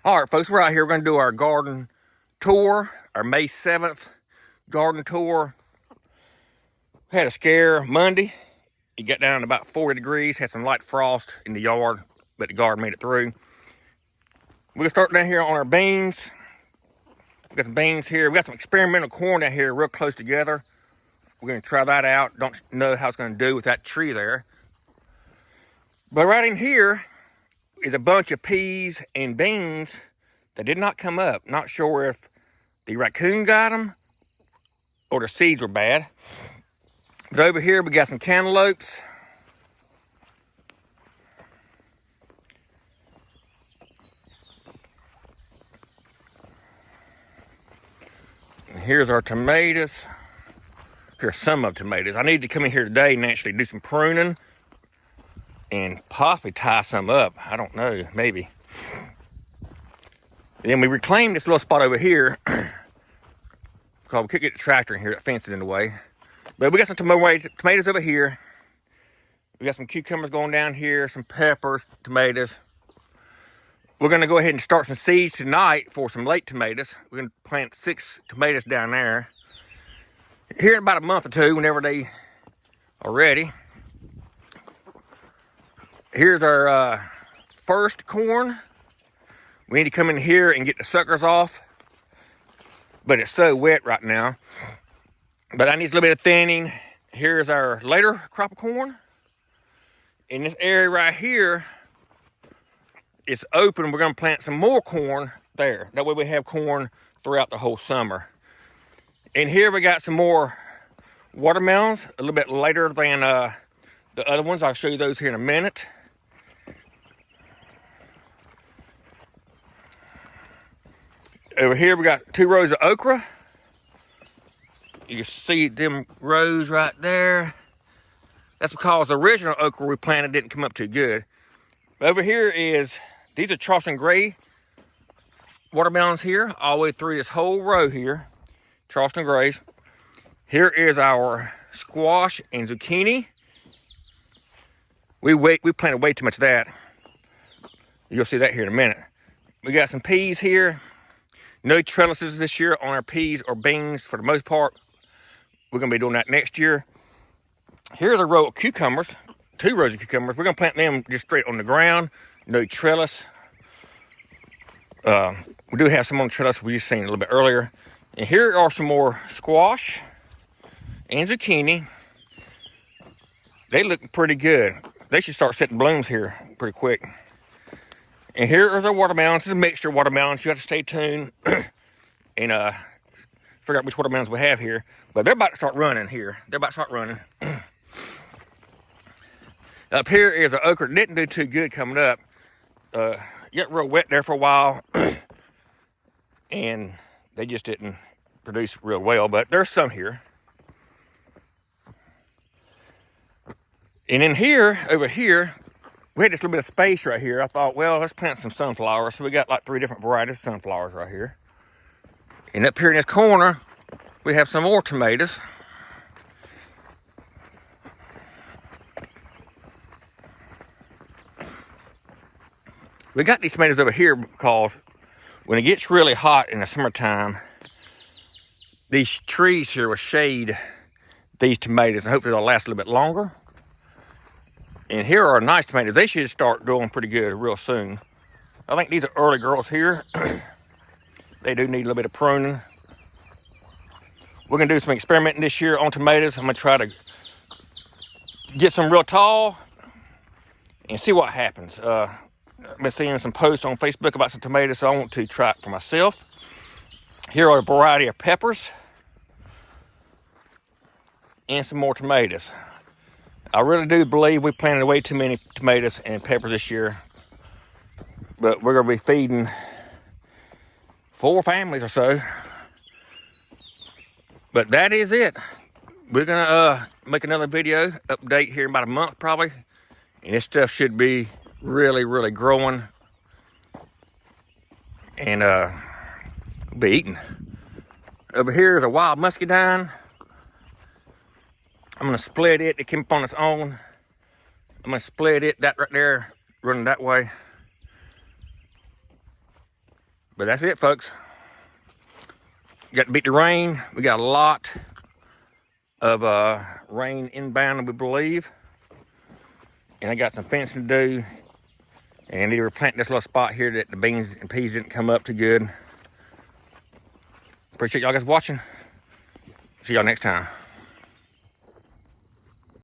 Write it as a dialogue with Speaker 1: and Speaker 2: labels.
Speaker 1: All right, folks, we're out here. We're going to do our garden tour, our May 7th garden tour. We had a scare Monday. It got down to about 40 degrees, had some light frost in the yard, but the garden made it through. We're going to start down here on our beans. We got some beans here. We got some experimental corn down here real close together. We're going to try that out. Don't know how it's going to do with that tree there. But right in here is a bunch of peas and beans that did not come up. Not sure if the raccoon got them or the seeds were bad. But over here we got some cantaloupes. And here's our tomatoes. Here's some of tomatoes. I need to come in here today and actually do some pruning and possibly tie some up. I don't know, maybe. Then we reclaimed this little spot over here because we couldn't get the tractor in here. That fence is in the way. But we got some tomatoes over here. We got some cucumbers going down here, some peppers, tomatoes. We're going to go ahead and start some seeds tonight for some late tomatoes. We're going to plant 6 tomatoes down there. Here in about a month or two, whenever they are ready. Here's our first corn. We need to come in here and get the suckers off. But it's so wet right now. But I need a little bit of thinning. Here's our later crop of corn. In this area right here, it's open. We're going to plant some more corn there. That way we have corn throughout the whole summer. And here we got some more watermelons, a little bit later than the other ones. I'll show you those here in a minute. Over here we got 2 rows of okra. You can see them rows right there. That's because the original okra we planted didn't come up too good. Over here is, these are Charleston Gray watermelons here, all the way through this whole row here. Charleston Grays. Here is our squash and zucchini. We planted way too much of that. You'll see that here in a minute. We got some peas here. No trellises this year on our peas or beans for the most part. We're gonna be doing that next year. Here's a row of cucumbers, 2 rows of cucumbers. We're gonna plant them just straight on the ground, no trellis. We do have some on the trellis we just seen a little bit earlier. And here are some more squash and zucchini. They look pretty good. They should start setting blooms here pretty quick. And here is our watermelons. It's a mixture of watermelons. You have to stay tuned and figure out which watermelons we have here. But they're about to start running here. They're about to start running. Up here is an okra. Didn't do too good coming up. Got real wet there for a while. And they just didn't produce real well. But there's some here. And in here, over here, we had this little bit of space right here. I thought, well, let's plant some sunflowers. So we got like 3 different varieties of sunflowers right here. And up here in this corner, we have some more tomatoes. We got these tomatoes over here because when it gets really hot in the summertime, these trees here will shade these tomatoes, and hopefully they'll last a little bit longer. And here are nice tomatoes. They should start doing pretty good real soon. I think these are early girls here. They do need a little bit of pruning. We're gonna do some experimenting this year on tomatoes. I'm gonna try to get some real tall and see what happens. I've been seeing some posts on Facebook about some tomatoes, so I want to try it for myself. Here are a variety of peppers and some more tomatoes. I really do believe we planted way too many tomatoes and peppers this year, but we're gonna be feeding 4 families or so. But that is it. We're gonna make another video update here in about a month probably, and this stuff should be really growing and be eaten. Over here is a wild muscadine. I'm gonna split it. It came up on its own. I'm gonna split it, that right there, running that way. But that's it, folks. Got to beat the rain. We got a lot of rain inbound, we believe. And I got some fencing to do. And I need to replant this little spot here that the beans and peas didn't come up too good. Appreciate y'all guys watching. See y'all next time.